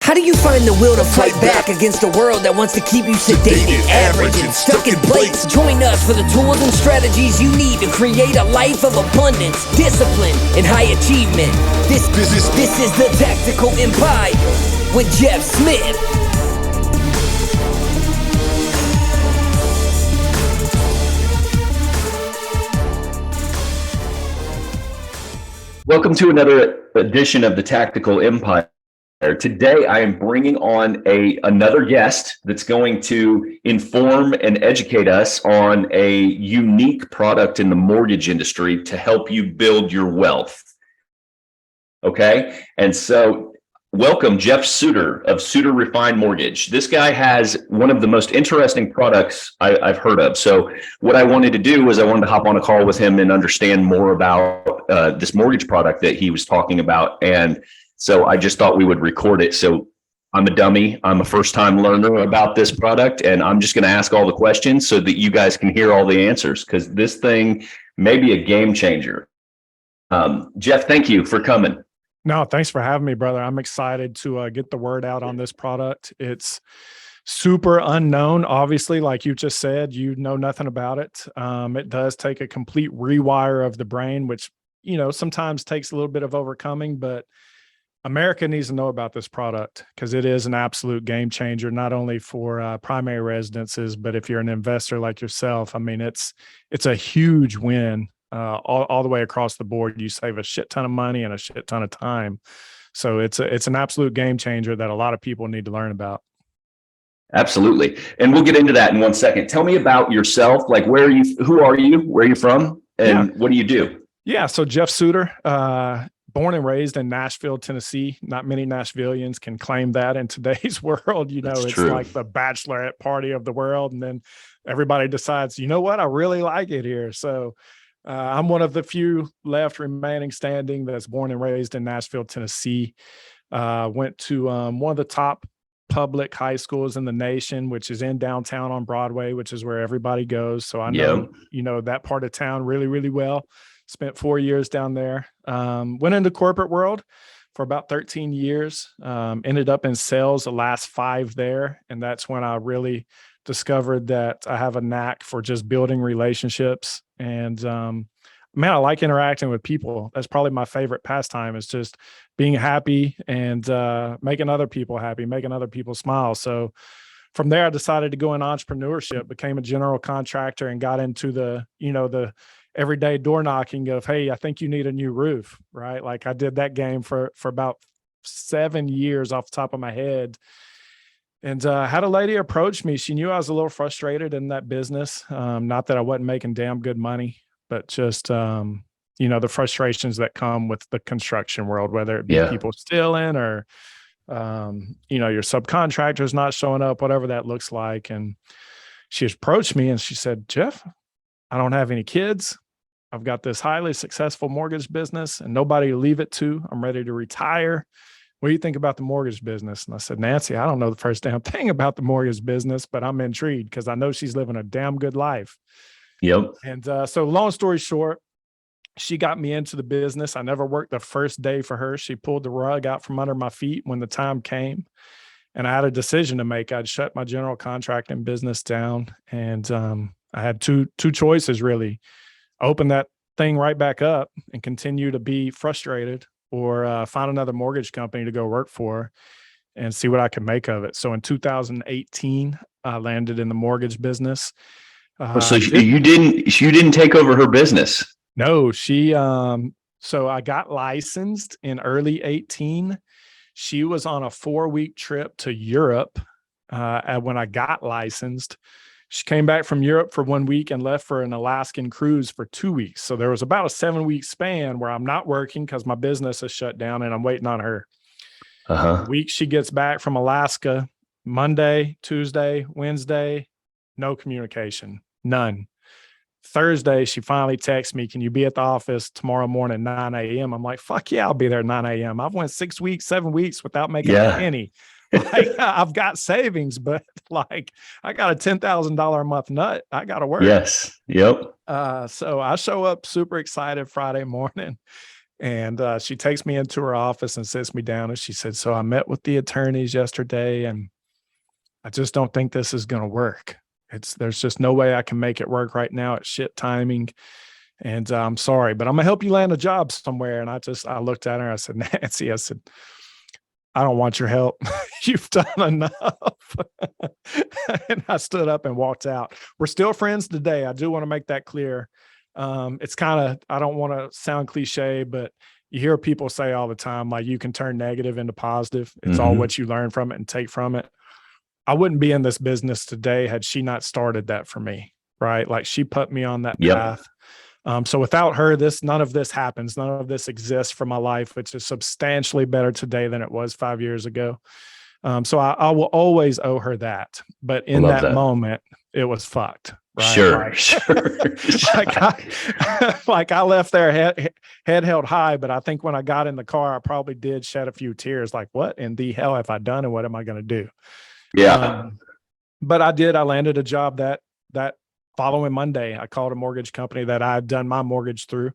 How do you find the will to fight back against a world that wants to keep you sedated, average, and stuck in plates? Join us for the tools and strategies you need to create a life of abundance, discipline, and high achievement. This is the Tactical Empire with Jeff Smith. Welcome to another edition of the Tactical Empire. Today, I am bringing on another guest that's going to inform and educate us on a unique product in the mortgage industry to help you build your wealth. Okay, and so welcome Jeff Suter of Suter Refined Mortgage. This guy has one of the most interesting products I've heard of. So what I wanted to do was I wanted to hop on a call with him and understand more about this mortgage product that he was talking about. And so I just thought we would record it. So I'm a dummy. I'm a first-time learner about this product, and I'm just going to ask all the questions so that you guys can hear all the answers, because this thing may be a game changer. Jeff, thank you for coming. No, thanks for having me, brother. I'm excited to get the word out on this product. It's super unknown. Obviously, like you just said, you know nothing about it. It does take a complete rewire of the brain, which, sometimes takes a little bit of overcoming, but America needs to know about this product because it is an absolute game changer, not only for primary residences, but if you're an investor like yourself, I mean, it's a huge win all the way across the board. You save a shit ton of money and a shit ton of time. So it's an absolute game changer that a lot of people need to learn about. Absolutely. And we'll get into that in 1 second. Tell me about yourself. Like, who are you? Where are you from? And what do you do? Yeah. So Jeff Suter, born and raised in Nashville, Tennessee. Not many Nashvillians can claim that in today's world. It's true. Like the bachelorette party of the world. And then everybody decides, you know what? I really like it here. So I'm one of the few left remaining standing that's born and raised in Nashville, Tennessee. Went to one of the top public high schools in the nation, which is in downtown on Broadway, which is where everybody goes. So I know, that part of town really, really well. Spent 4 years down there. Went into corporate world for about 13 years. Ended up in sales the last 5 there. And that's when I really discovered that I have a knack for just building relationships. And I like interacting with people. That's probably my favorite pastime, is just being happy and making other people happy, making other people smile. So from there, I decided to go in entrepreneurship, became a general contractor, and got into the everyday door knocking of, hey, I think you need a new roof, right? Like I did that game for about 7 years off the top of my head. And had a lady approach me. She knew I was a little frustrated in that business. Not that I wasn't making damn good money, but just, the frustrations that come with the construction world, whether it be people stealing or, your subcontractors not showing up, whatever that looks like. And she approached me and she said, Jeff, I don't have any kids. I've got this highly successful mortgage business and nobody to leave it to. I'm ready to retire. What do you think about the mortgage business? And I said, Nancy, I don't know the first damn thing about the mortgage business, but I'm intrigued because I know she's living a damn good life. Yep. And so long story short, she got me into the business. I never worked the first day for her. She pulled the rug out from under my feet when the time came. And I had a decision to make. I'd shut my general contracting business down. And I had two choices, really. Open that thing right back up and continue to be frustrated, or find another mortgage company to go work for and see what I could make of it. So in 2018, I landed in the mortgage business. So you didn't take over her business? No, so I got licensed in early 18. She was on a 4-week trip to Europe when I got licensed. She came back from Europe for 1 week and left for an Alaskan cruise for 2 weeks. So there was about a 7-week span where I'm not working because my business is shut down and I'm waiting on her. Week she gets back from Alaska, Monday, Tuesday, Wednesday, no communication, none. Thursday, she finally texts me, can you be at the office tomorrow morning, 9 a.m.? I'm like, fuck yeah, I'll be there at 9 a.m. I've went 6 weeks, 7 weeks without making a penny. Like, I've got savings, but like I got a $10,000 a month nut. I got to work. Yes. Yep. So I show up super excited Friday morning And she takes me into her office and sits me down. And she said, so I met with the attorneys yesterday, and I just don't think this is going to work. There's just no way I can make it work right now. It's shit timing. And I'm sorry, but I'm gonna help you land a job somewhere. And I looked at her. I said, Nancy, I said, I don't want your help. You've done enough. And I stood up and walked out. We're still friends today. I do want to make that clear. It's kind of, I don't want to sound cliche, but you hear people say all the time, like, you can turn negative into positive. It's all what you learn from it and take from it. I wouldn't be in this business today had she not started that for me, right? Like, she put me on that path. So without her, none of this happens. None of this exists for my life, which is substantially better today than it was 5 years ago. So I will always owe her that. But in that moment, it was fucked. Right? Sure. Like I left there head held high, but I think when I got in the car, I probably did shed a few tears. Like, what in the hell have I done, and what am I going to do? Yeah. But I did. I landed a job that following Monday. I called a mortgage company that I had done my mortgage through,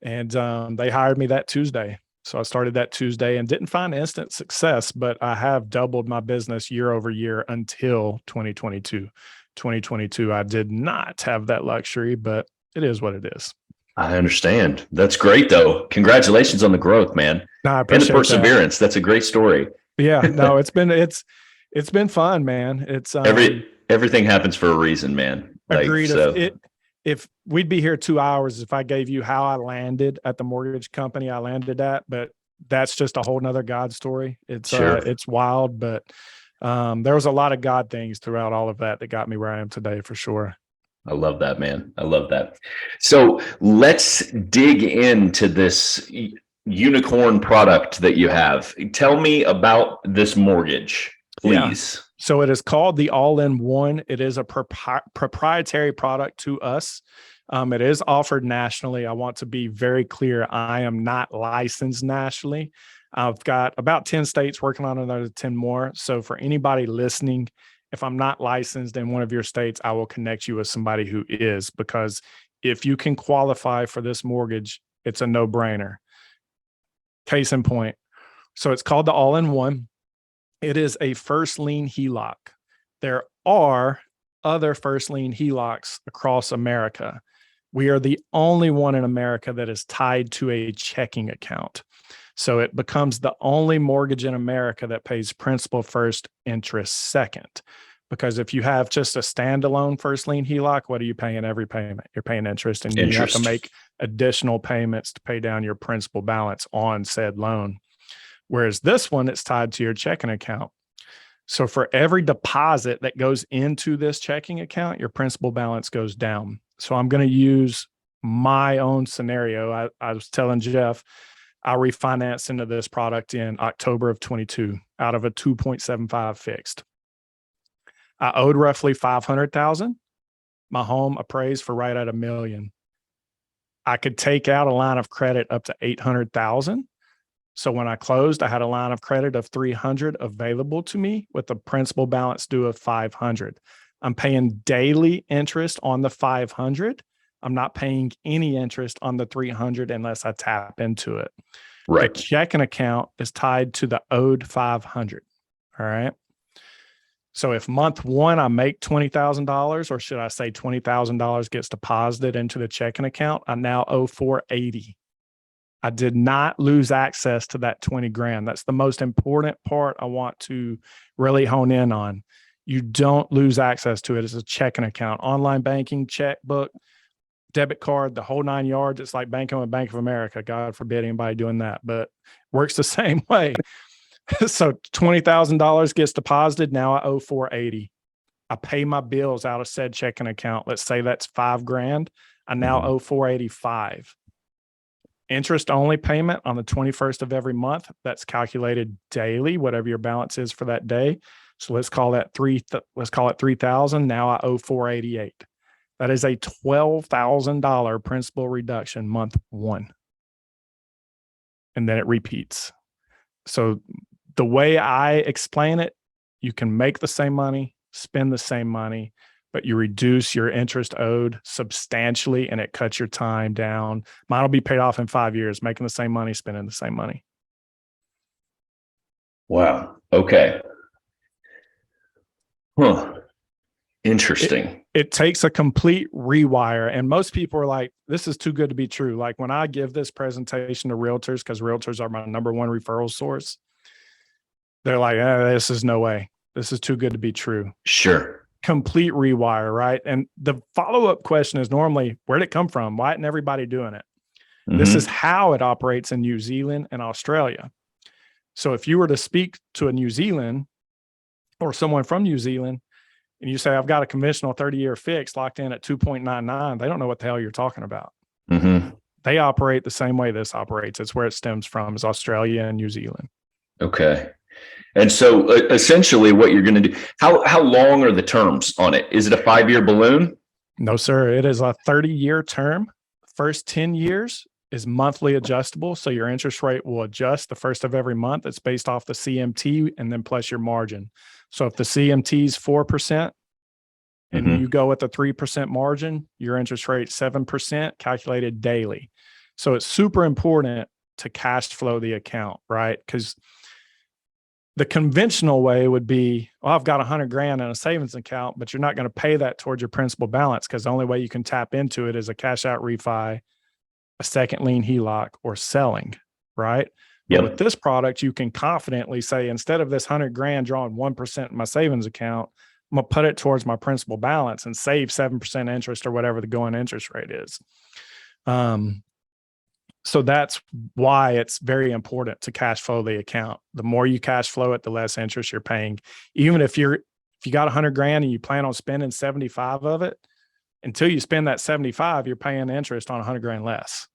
and they hired me that Tuesday. So I started that Tuesday and didn't find instant success, but I have doubled my business year over year until 2022. 2022, I did not have that luxury, but it is what it is. I understand. That's great, though. Congratulations on the growth, man. No, I appreciate and the perseverance. That's a great story. Yeah, no, it's been fun, man. It's everything happens for a reason, man. Agreed. So. If we'd be here 2 hours if I gave you how I landed at the mortgage company I landed at, but that's just a whole nother God story. It's it's wild, but there was a lot of God things throughout all of that got me where I am today, for sure. I love that, man. I love that. So let's dig into this unicorn product that you have. Tell me about this mortgage, please. Yeah. So it is called the All-in-one. It is a proprietary product to us. It is offered nationally. I want to be very clear. I am not licensed nationally. I've got about 10 states, working on another 10 more. So for anybody listening, if I'm not licensed in one of your states, I will connect you with somebody who is, because if you can qualify for this mortgage, it's a no-brainer. Case in point. So it's called the All-in-one. It is a first lien HELOC. There are other first lien HELOCs across America. We are the only one in America that is tied to a checking account. So it becomes the only mortgage in America that pays principal first, interest second. Because if you have just a standalone first lien HELOC, what are you paying every payment? You're paying interest, and you have to make additional payments to pay down your principal balance on said loan. Whereas this one, it's tied to your checking account. So for every deposit that goes into this checking account, your principal balance goes down. So I'm going to use my own scenario. I was telling Jeff, I refinanced into this product in October of 22 out of a 2.75 fixed. I owed roughly $500,000. My home appraised for right at $1 million. I could take out a line of credit up to $800,000. So when I closed, I had a line of credit of $300 available to me with a principal balance due of $500. I'm paying daily interest on the $500. I'm not paying any interest on the $300 unless I tap into it. Right. The checking account is tied to the owed $500. All right. So if month one, I make $20,000, or should I say $20,000 gets deposited into the checking account, I now owe $480. I did not lose access to that 20 grand. That's the most important part I want to really hone in on. You don't lose access to it. It's a checking account, online banking, checkbook, debit card, the whole 9 yards. It's like banking with Bank of America. God forbid anybody doing that, but works the same way. So $20,000 gets deposited. Now I owe $480. I pay my bills out of said checking account. Let's say that's $5 grand. I now owe $485. Interest only payment on the 21st of every month. That's calculated daily, whatever your balance is for that day. So let's call that let's call it 3,000. Now I owe $488. That is a $12,000 principal reduction month one. And then it repeats. So the way I explain it, you can make the same money, spend the same money, but you reduce your interest owed substantially and it cuts your time down. Mine will be paid off in 5 years, making the same money, spending the same money. Wow. Okay. Huh. Interesting. It takes a complete rewire. And most people are like, this is too good to be true. Like when I give this presentation to realtors, because realtors are my number one referral source, they're like, this is no way. This is too good to be true. Sure. Complete rewire, right? And the follow-up question is normally, where'd it come from? Why isn't everybody doing it? Mm-hmm. This is how it operates in New Zealand and Australia. So if you were to speak to a New Zealand or someone from New Zealand, and you say, I've got a conventional 30-year fix locked in at 2.99, they don't know what the hell you're talking about. Mm-hmm. They operate the same way this operates. It's where it stems from, is Australia and New Zealand. Okay. And so essentially what you're going to do, how long are the terms on it? Is it a 5-year balloon? No, sir. It is a 30-year term. First 10 years is monthly adjustable. So your interest rate will adjust the first of every month. It's based off the CMT and then plus your margin. So if the CMT is 4% and mm-hmm. you go with a 3% margin, your interest rate 7% calculated daily. So it's super important to cash flow the account, right? Because the conventional way would be, well, I've got $100,000 in a savings account, but you're not going to pay that towards your principal balance because the only way you can tap into it is a cash out refi, a second lien HELOC, or selling, right? Yep. But with this product, you can confidently say, instead of this $100,000 drawing 1% in my savings account, I'm going to put it towards my principal balance and save 7% interest or whatever the going interest rate is. So that's why it's very important to cash flow the account. The more you cash flow it, the less interest you're paying. Even if you got $100,000 and you plan on spending 75 of it, until you spend that 75, you're paying interest on $100,000 less.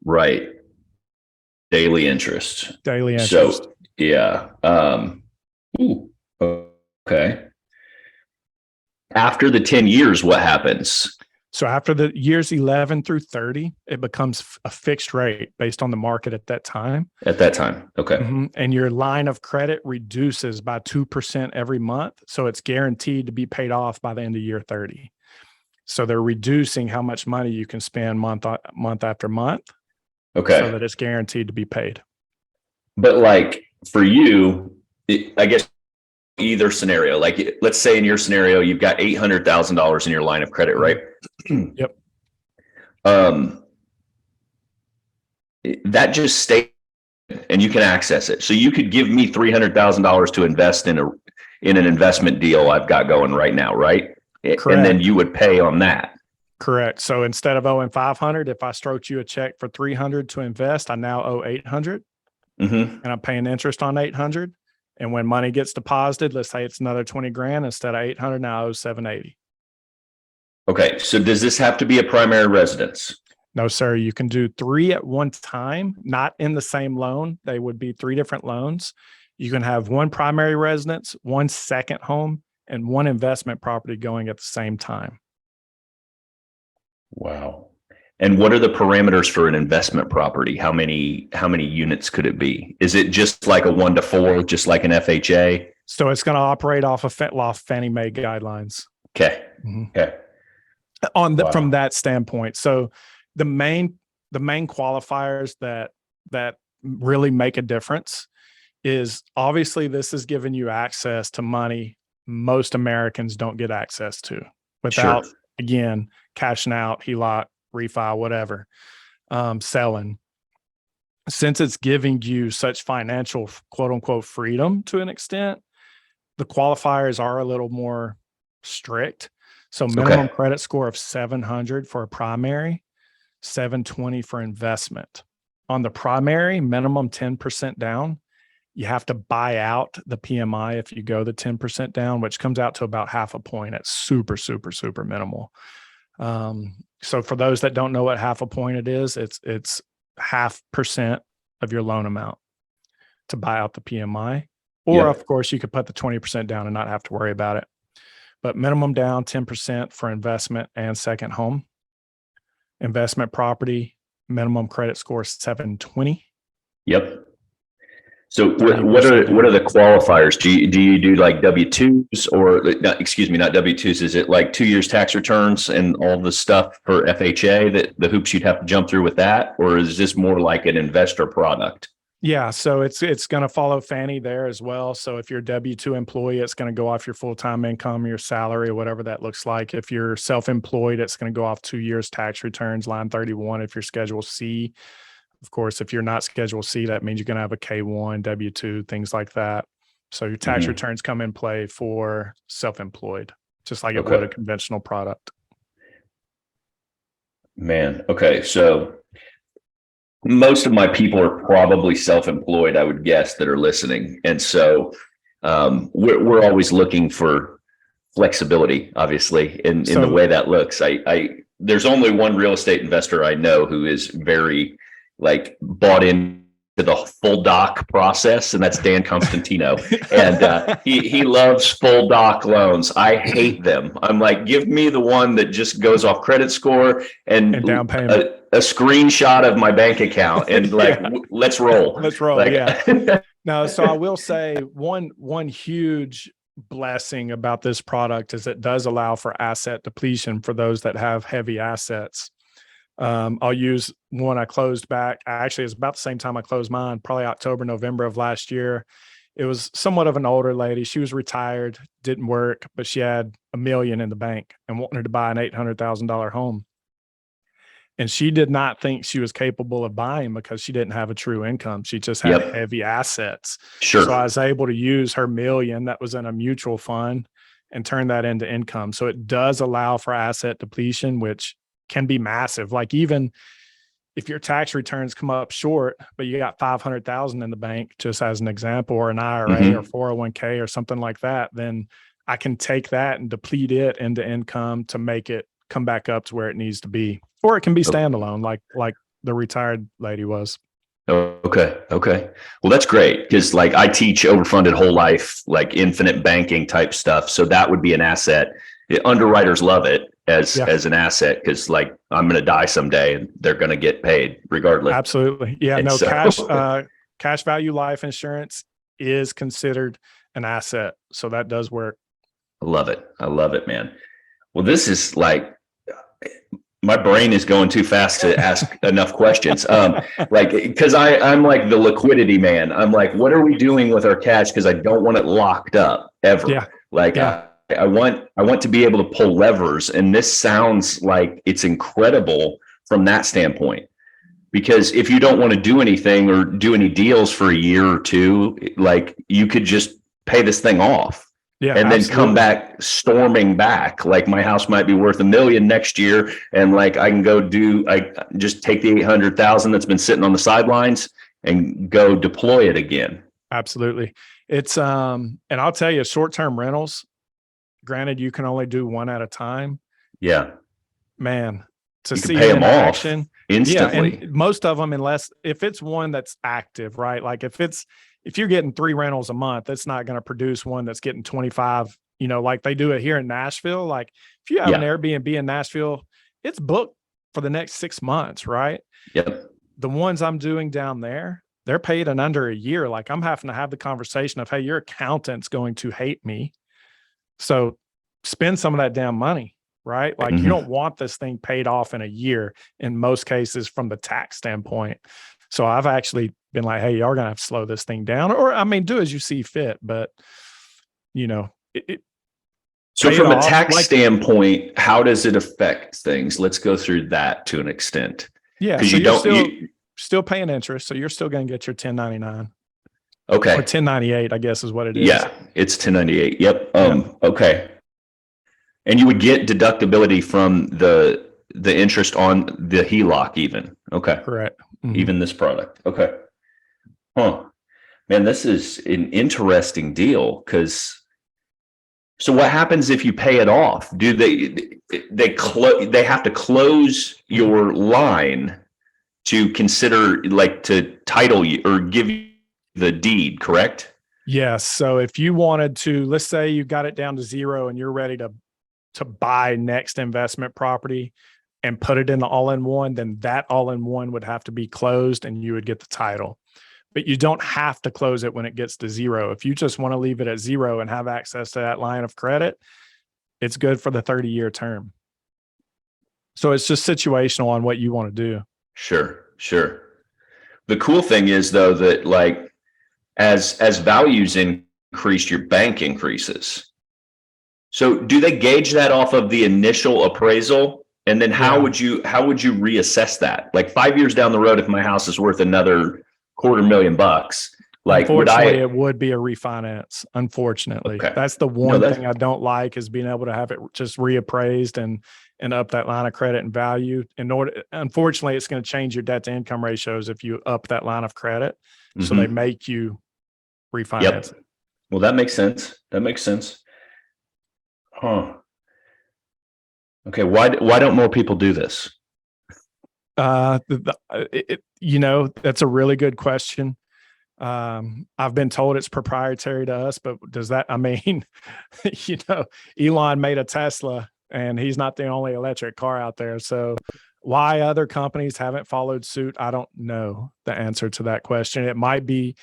Right. Daily interest. Daily interest. So yeah. Okay. After the 10 years, what happens? So after the years 11 through 30, it becomes a fixed rate based on the market at that time. At that time. Okay. Mm-hmm. And your line of credit reduces by 2% every month. So it's guaranteed to be paid off by the end of year 30. So they're reducing how much money you can spend month after month. Okay. So that it's guaranteed to be paid. But like for you, I guess either scenario, like let's say in your scenario, you've got $800,000 in your line of credit, right? Yep. That just stays and you can access it. So you could give me $300,000 to invest in an investment deal I've got going right now, right? Correct. And then you would pay on that. Correct. So instead of owing $500, if I stroked you a check for $300 to invest, I now owe $800, mm-hmm. and I'm paying interest on $800. And when money gets deposited, let's say it's another $20,000 instead of $800, now I owe $780. Okay. So does this have to be a primary residence? No, sir. You can do 3 at one time, not in the same loan. They would be 3 different loans. You can have 1 primary residence, 1 second home, and 1 investment property going at the same time. Wow. And what are the parameters for an investment property? How many units could it be? Is it just like a 1 to 4, just like an FHA? So it's going to operate off of Fannie Mae guidelines. Okay. Mm-hmm. Okay. From that standpoint. So the main qualifiers that really make a difference is, obviously this is giving you access to money most Americans don't get access to without, sure. Again, cashing out, HELOC, refi, whatever, selling. Since it's giving you such financial quote unquote freedom to an extent, the qualifiers are a little more strict. So minimum credit score of 700 for a primary, 720 for investment. On the primary, minimum 10% down. You have to buy out the PMI if you go the 10% down, which comes out to about half a point. It's super, super, super minimal. So for those that don't know what half a point it is, it's 0.5% of your loan amount to buy out the PMI. Or of course, you could put the 20% down and not have to worry about it. But minimum down 10% for investment and second home. Investment property, minimum credit score 720. Yep. So what are the qualifiers? Do you do like W-2s or not W-2s? Is it like 2 years tax returns and all the stuff for FHA, that the hoops you'd have to jump through with that? Or is this more like an investor product? Yeah, so it's going to follow Fannie there as well. So if you're a W-2 employee, it's going to go off your full-time income, your salary, or whatever that looks like. If you're self-employed, it's going to go off 2 years tax returns, line 31. If you're Schedule C, of course, if you're not Schedule C, that means you're going to have a K-1, W-2, things like that. So your tax returns come in play for self-employed, just like it would a conventional product. Man, okay. So most of my people are probably self-employed, I would guess, that are listening. And so we're always looking for flexibility, obviously, in the way that looks. There's only one real estate investor I know who is very bought into the full doc process, and that's Dan Constantino. And he loves full doc loans. I hate them. I'm like, give me the one that just goes off credit score and down payment, a screenshot of my bank account, and let's roll. Let's roll. Yeah. No, so I will say one huge blessing about this product is it does allow for asset depletion for those that have heavy assets. I'll use one I closed back. Actually, it's about the same time I closed mine, probably October, November of last year. It was somewhat of an older lady. She was retired, didn't work, but she had $1 million in the bank and wanted to buy an $800,000 home. And she did not think she was capable of buying because she didn't have a true income. She just had heavy assets. Sure. So I was able to use her $1 million that was in a mutual fund and turn that into income. So it does allow for asset depletion, which can be massive. Like even if your tax returns come up short, but you got 500,000 in the bank, just as an example, or an IRA or 401k or something like that, then I can take that and deplete it into income to make it come back up to where it needs to be. Or it can be standalone, like the retired lady was. Okay. Well, that's great, because I teach overfunded whole life, infinite banking type stuff. So that would be an asset. Underwriters love it as an asset, because I'm going to die someday and they're going to get paid regardless. Absolutely. Yeah. And cash value life insurance is considered an asset. So that does work. I love it, man. Well, this is my brain is going too fast to ask enough questions. Because I'm like the liquidity man. I'm like, what are we doing with our cash? Because I don't want it locked up ever. Yeah. I want to be able to pull levers, and this sounds like it's incredible from that standpoint. Because if you don't want to do anything or do any deals for a year or two, you could just pay this thing off. Yeah, and then come back storming back. My house might be worth $1 million next year, and I can go just take the 800,000 that's been sitting on the sidelines and go deploy it again. Absolutely. It's and I'll tell you, short-term rentals, granted, you can only do one at a time. Yeah, man, to you see pay them action off instantly. Yeah, and most of them, unless if it's one that's active, right? If you're getting 3 rentals a month, it's not going to produce one that's getting 25, like they do it here in Nashville. If you have an Airbnb in Nashville, it's booked for the next 6 months, right? Yep. The ones I'm doing down there, they're paid in under a year. I'm having to have the conversation of, hey, your accountant's going to hate me, so spend some of that damn money, right? You don't want this thing paid off in a year in most cases from the tax standpoint. So I've actually been like, hey, y'all are going to have to slow this thing down, or do as you see fit. But, so from a tax standpoint, how does it affect things? Let's go through that to an extent. Yeah. So you're still paying interest. So you're still going to get your 1099. Okay. Or 1098, I guess is what it is. Yeah. It's 1098. Yep. Okay. And you would get deductibility from the interest on the HELOC even. Okay. Correct. Even this product. Okay. Huh. Man, this is an interesting deal, so what happens if you pay it off? Do they have to close your line to consider to title you or give you the deed, correct? Yes. So if you wanted to, let's say you got it down to 0 and you're ready to buy next investment property and put it in the all-in-one, then that all-in-one would have to be closed and you would get the title. but you don't have to close it when it gets to zero. If you just want to leave it at zero and have access to that line of credit, it's good for the 30-year term. So it's just situational on what you want to do. Sure. The cool thing is though, that like as values increase, your bank increases. So do they gauge that off of the initial appraisal? And then how would you reassess that? Like 5 years down the road, if my house is worth another $250,000, like unfortunately, it would be a refinance. Unfortunately, that's the one thing I don't like, is being able to have it just reappraised and up that line of credit and value. Unfortunately, it's going to change your debt to income ratios if you up that line of credit. Mm-hmm. So they make you refinance it. Well, that makes sense. Huh. Okay. Why don't more people do this? That's a really good question. I've been told it's proprietary to us, but does that, I mean, Elon made a Tesla and he's not the only electric car out there. So why other companies haven't followed suit, I don't know the answer to that question. It might be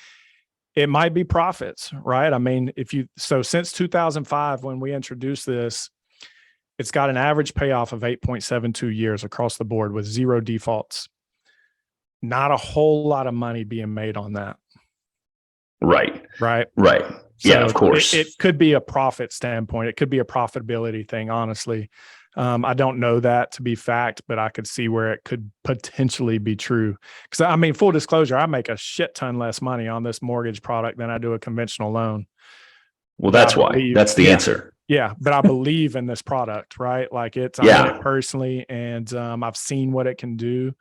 profits, right? I mean, since 2005, when we introduced this, it's got an average payoff of 8.72 years across the board with 0 defaults. Not a whole lot of money being made on that. Right. So yeah, of course. It could be a profit standpoint. It could be a profitability thing, honestly. I don't know that to be fact, but I could see where it could potentially be true. Because I mean, full disclosure, I make a shit ton less money on this mortgage product than I do a conventional loan. Well, that's why. That's the answer. Yeah, but I believe in this product, right? Like I own it personally, and I've seen what it can do.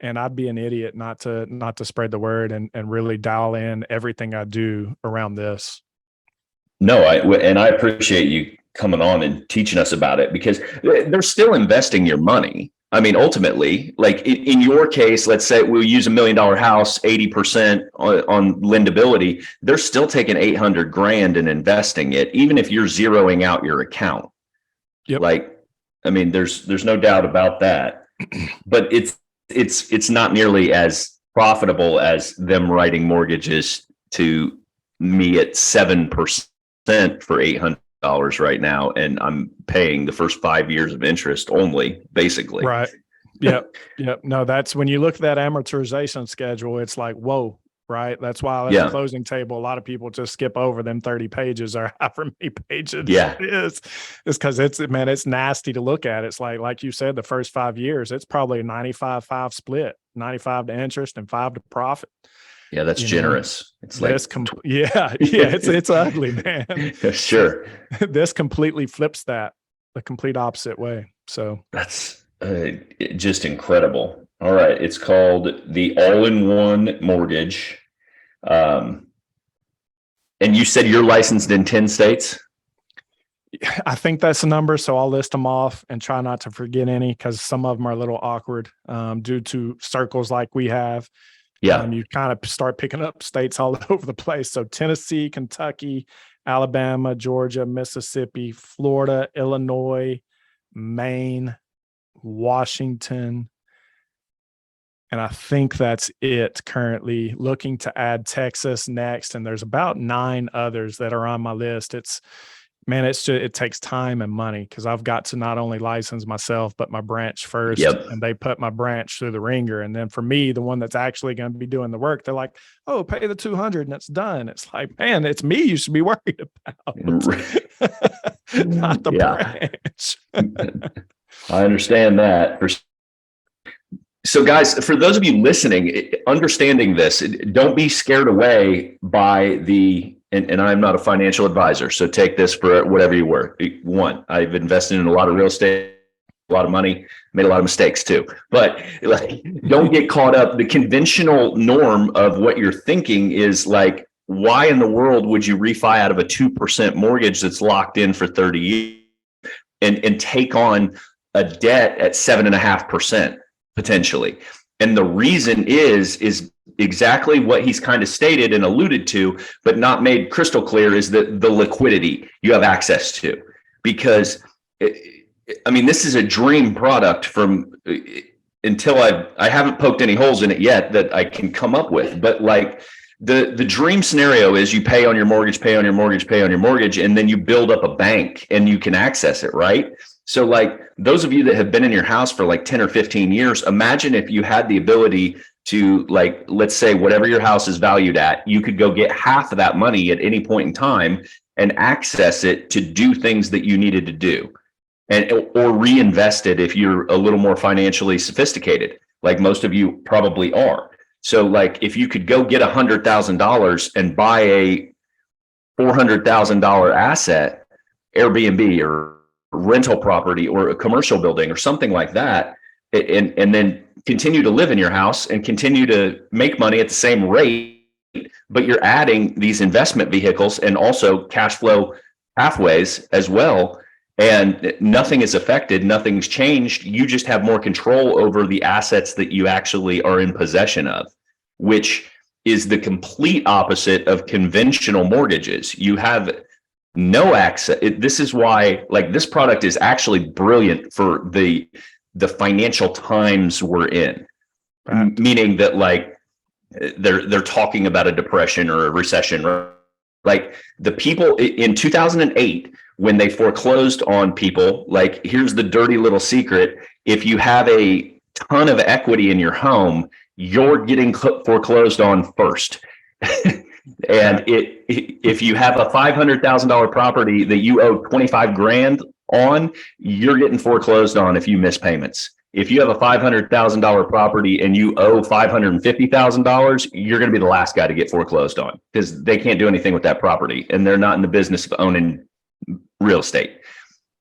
And I'd be an idiot not to spread the word and really dial in everything I do around this. No, I appreciate you coming on and teaching us about it, because they're still investing your money. I mean, ultimately, like in your case, let's say we'll use $1 million house, 80% on lendability. They're still taking $800,000 and investing it, even if you're zeroing out your account. Yep. Like, I mean, there's no doubt about that, but it's not nearly as profitable as them writing mortgages to me at 7% for $800 right now, and I'm paying the first 5 years of interest only, basically. Right. Yep. No, that's when you look at that amortization schedule, it's like, whoa, right? That's why at the closing table, a lot of people just skip over them 30 pages or however many pages it is. It's because it's nasty to look at. It's like you said, the first 5 years, it's probably a 95-5 split, 95 to interest and 5 to profit. Yeah, that's generous. It's like it's ugly, man. Sure. This completely flips that the complete opposite way. So that's just incredible. All right, it's called the All-in-one Mortgage. And you said you're licensed in 10 states? I think that's the number. So I'll list them off and try not to forget any, because some of them are a little awkward due to circles like we have. Yeah. You kind of start picking up states all over the place. So Tennessee, Kentucky, Alabama, Georgia, Mississippi, Florida, Illinois, Maine, Washington. And I think that's it currently. Looking to add Texas next. And there's about 9 others that are on my list. It takes time and money, because I've got to not only license myself, but my branch first. Yep. And they put my branch through the ringer. And then for me, the one that's actually going to be doing the work, they're like, oh, pay the $200 and it's done. It's like, man, it's me you should be worried about. Not the branch. I understand that. So guys, for those of you listening, understanding this, don't be scared away by and I'm not a financial advisor, so take this for whatever you want. I've invested in a lot of real estate, a lot of money, made a lot of mistakes too. But don't get caught up. The conventional norm of what you're thinking is like, why in the world would you refi out of a 2% mortgage that's locked in for 30 years and take on a debt at 7.5% potentially? And the reason is exactly what he's kind of stated and alluded to, but not made crystal clear, is that the liquidity you have access to. Because, this is a dream product until I haven't poked any holes in it yet that I can come up with. But the dream scenario is you pay on your mortgage, pay on your mortgage, pay on your mortgage, and then you build up a bank and you can access it, right? So like those of you that have been in your house for like 10 or 15 years, imagine if you had the ability to, like, let's say whatever your house is valued at, you could go get half of that money at any point in time and access it to do things that you needed to do, and or reinvest it if you're a little more financially sophisticated, like most of you probably are. So like if you could go get $100,000 and buy a $400,000 asset, Airbnb or rental property or a commercial building or something like that, and then continue to live in your house and continue to make money at the same rate, but you're adding these investment vehicles and also cash flow pathways as well, and nothing is affected, nothing's changed. You just have more control over the assets that you actually are in possession of, which is the complete opposite of conventional mortgages. You have no access. This is why, like, this product is actually brilliant for the financial times we're in. Right. Meaning that, like, they're talking about a depression or a recession. Right? Like the people in 2008, when they foreclosed on people, like, here's the dirty little secret: if you have a ton of equity in your home, you're getting foreclosed on first. And if you have a $500,000 property that you owe 25 grand on, you're getting foreclosed on if you miss payments. If you have a $500,000 property and you owe $550,000, you're going to be the last guy to get foreclosed on, because they can't do anything with that property and they're not in the business of owning real estate.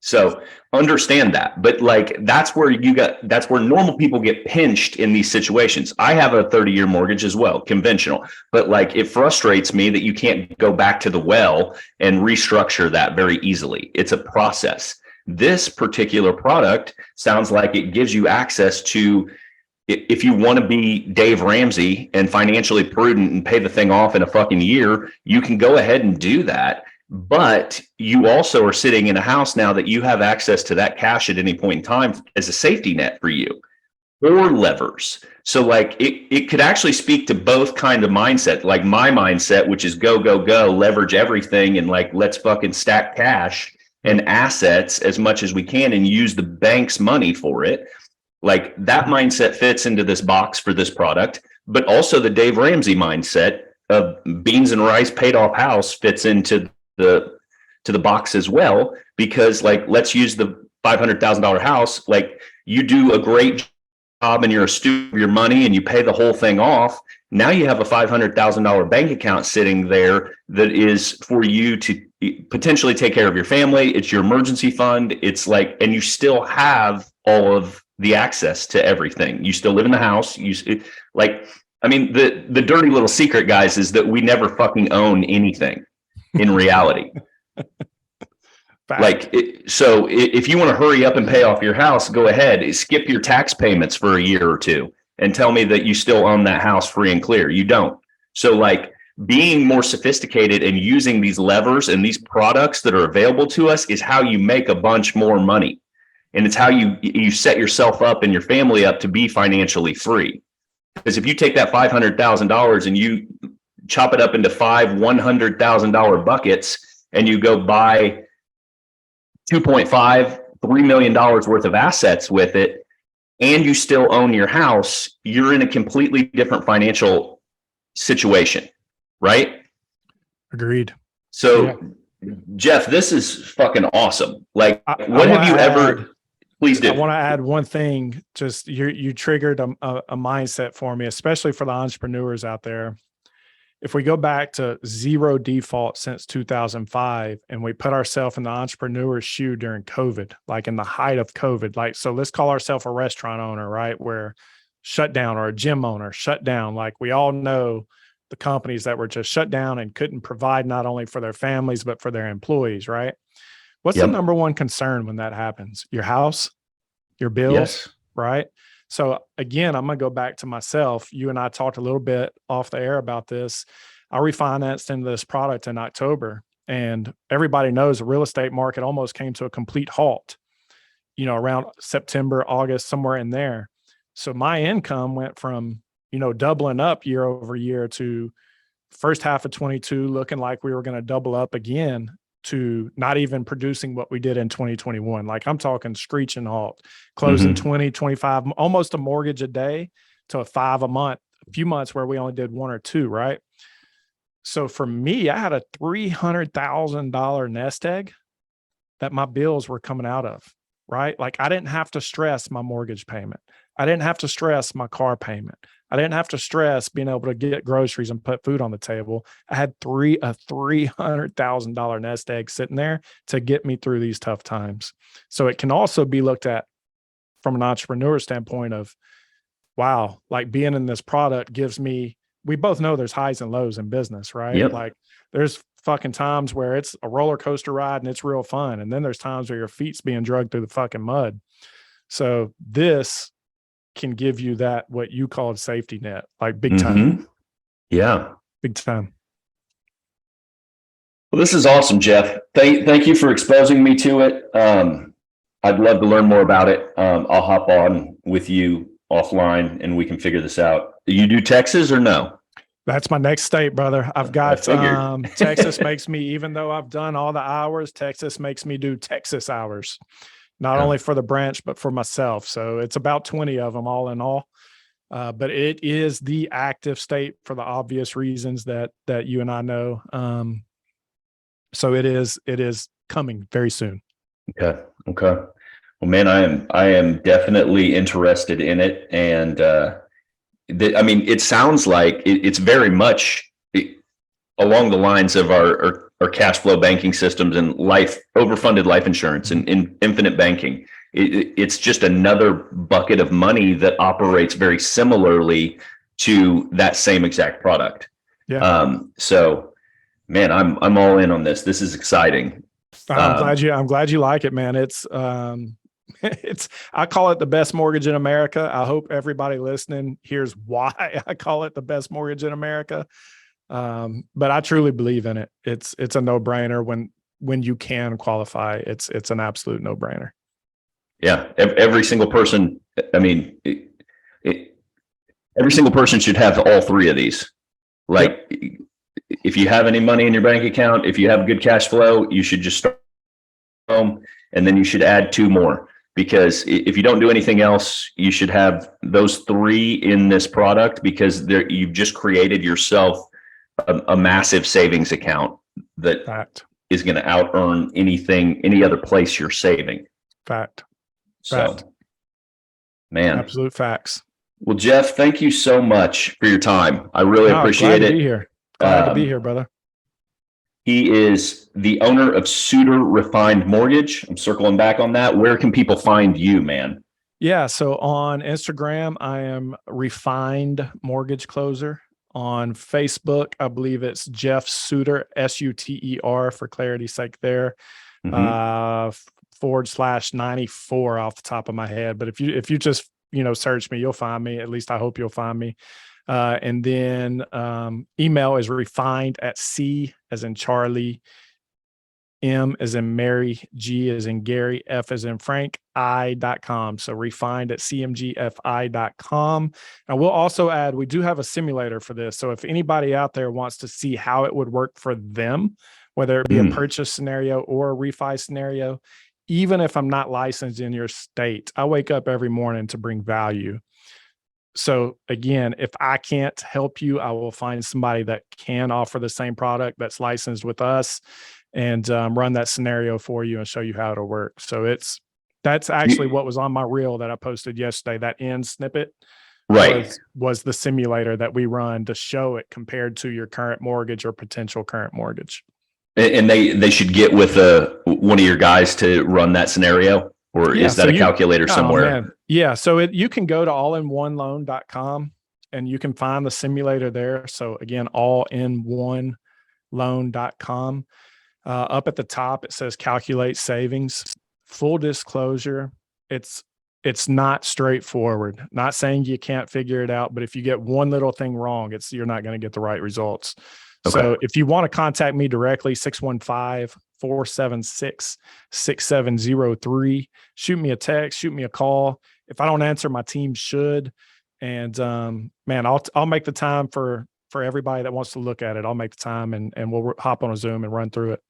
So understand that. But like, that's where normal people get pinched in these situations. I have a 30-year mortgage as well, conventional, but like, it frustrates me that you can't go back to the well and restructure that very easily. It's a process. This particular product sounds like it gives you access to, if you want to be Dave Ramsey and financially prudent and pay the thing off in a fucking year, you can go ahead and do that. But you also are sitting in a house now that you have access to that cash at any point in time as a safety net for you, or levers. So like it could actually speak to both kind of mindset, like my mindset, which is go, leverage everything and like, let's fucking stack cash and assets as much as we can and use the bank's money for it. Like that mindset fits into this box for this product, but also the Dave Ramsey mindset of beans and rice paid off house fits into the box as well, because like, let's use the $500,000 house. Like, you do a great job and you're a steward of your money and you pay the whole thing off. Now you have a $500,000 bank account sitting there that is for you to potentially take care of your family. It's your emergency fund. It's like, and you still have all of the access to everything. You still live in the house. I mean, the dirty little secret, guys, is that we never fucking own anything in reality. So if you want to hurry up and pay off your house, go ahead, skip your tax payments for a year or two and tell me that you still own that house free and clear. You don't. So like, being more sophisticated and using these levers and these products that are available to us is how you make a bunch more money. And it's how you set yourself up and your family up to be financially free. Because if you take that $500,000 and you chop it up into 5 $100,000 buckets and you go buy $2.5-3 million worth of assets with it, and you still own your house, you're in a completely different financial situation, right? Agreed. So, yeah. Jeff, this is fucking awesome. Like, what have you ever? Please do. I want to add one thing. Just you triggered a mindset for me, especially for the entrepreneurs out there. If we go back to zero default since 2005 and we put ourselves in the entrepreneur's shoe during COVID, like in the height of COVID, like, so let's call ourselves a restaurant owner, right? Where shut down, or a gym owner shut down. Like, we all know the companies that were just shut down and couldn't provide not only for their families, but for their employees, right? What's the number one concern when that happens? Your house, your bills, yes. Right? So again, I'm going to go back to myself. You and I talked a little bit off the air about this. I refinanced into this product in October, and everybody knows the real estate market almost came to a complete halt, around September, August, somewhere in there. So my income went from, doubling up year over year to first half of 22 looking like we were going to double up again to not even producing what we did in 2021. Like I'm talking screeching halt, closing 20, 25, almost a mortgage a day to a 5 a month, a few months where we only did 1 or 2, right? So for me, I had a $300,000 nest egg that my bills were coming out of, right? Like I didn't have to stress my mortgage payment. I didn't have to stress my car payment. I didn't have to stress being able to get groceries and put food on the table. I had a $300,000 nest egg sitting there to get me through these tough times. So it can also be looked at from an entrepreneur standpoint of, wow, like being in this product gives me, we both know there's highs and lows in business, right? Yep. Like there's fucking times where it's a roller coaster ride and it's real fun. And then there's times where your feet's being dragged through the fucking mud. So this can give you that, what you called safety net, like big time. Yeah. Big time. Well, this is awesome, Jeff. Thank you for exposing me to it. I'd love to learn more about it. I'll hop on with you offline and we can figure this out. You do Texas or no? That's my next state, brother. I've got Texas makes me, even though I've done all the hours, Texas makes me do Texas hours, not only for the branch, but for myself. So it's about 20 of them all in all. But it is the active state for the obvious reasons that you and I know. So it is coming very soon. Okay. Well, man, I am definitely interested in it. And I mean, it sounds like it's very much along the lines of our cash flow banking systems and overfunded life insurance and infinite banking. It's just another bucket of money that operates very similarly to that same exact product. Yeah. So, man, I'm all in on this. This is exciting. I'm glad you like it, man. It's I call it the best mortgage in America. I hope everybody listening hears why I call it the best mortgage in America. But I truly believe in it. It's a no-brainer when you can qualify. It's an absolute no-brainer. Yeah. Every single person, I mean, every single person should have all three of these. Like, if you have any money in your bank account, if you have good cash flow, you should just start home, and then you should add 2 more. Because if you don't do anything else, you should have those 3 in this product, because you've just created yourself a massive savings account that is going to out earn any other place you're saving. Fact. Man, absolute facts. Well, Jeff, thank you so much for your time. I really appreciate it. Glad to be here, brother. He is the owner of Suter Refined Mortgage. I'm circling back on that. Where can people find you, man? Yeah. So on Instagram, I am Refined Mortgage Closer. On Facebook, I believe it's Jeff Suter, Suter for clarity's sake there, /94 off the top of my head. But if you just, search me, you'll find me. At least I hope you'll find me. And then email is refined@C as in Charlie, M as in Mary, G as in Gary, F as in Frank, I.com. So refined@cmgfi.com. And we'll also add, we do have a simulator for this. So if anybody out there wants to see how it would work for them, whether it be a purchase scenario or a refi scenario, even if I'm not licensed in your state, I wake up every morning to bring value. So again, if I can't help you, I will find somebody that can offer the same product that's licensed with us and run that scenario for you and show you how it'll work. So that's actually what was on my reel that I posted yesterday. That end snippet was the simulator that we run to show it compared to your current mortgage or potential current mortgage. And they should get with one of your guys to run that scenario, or is that a calculator somewhere? Yeah. So you can go to all-in-one-loan.com and you can find the simulator there. So again, all-in-one-loan.com. Up at the top, it says calculate savings. Full disclosure, it's not straightforward. Not saying you can't figure it out, but if you get one little thing wrong, you're not going to get the right results. Okay. So if you want to contact me directly, 615-476-6703, shoot me a text, shoot me a call. If I don't answer, my team should. And man, I'll make the time for for everybody that wants to look at it. I'll make the time and we'll hop on a Zoom and run through it.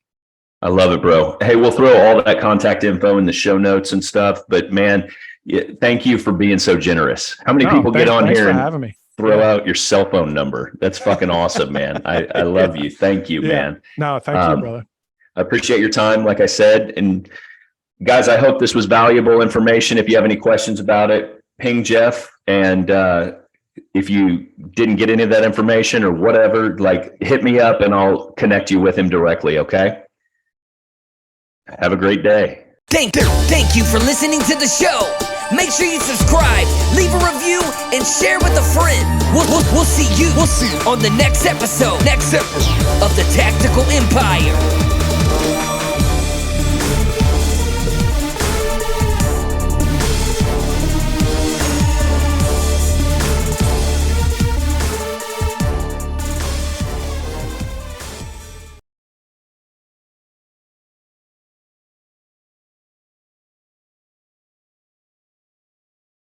I love it, bro. Hey, we'll throw all that contact info in the show notes and stuff. But man, thank you for being so generous. How many people get on here and having me throw out your cell phone number? That's fucking awesome, man. I love you. Thank you, man. No, thank you, brother. I appreciate your time, like I said. And guys, I hope this was valuable information. If you have any questions about it, ping Jeff. And if you didn't get any of that information or whatever, like hit me up and I'll connect you with him directly. Okay. Have a great day. Thank you for listening to the show. Make sure you subscribe, leave a review, and share with a friend. We'll see you on the next episode of the Tactical Empire.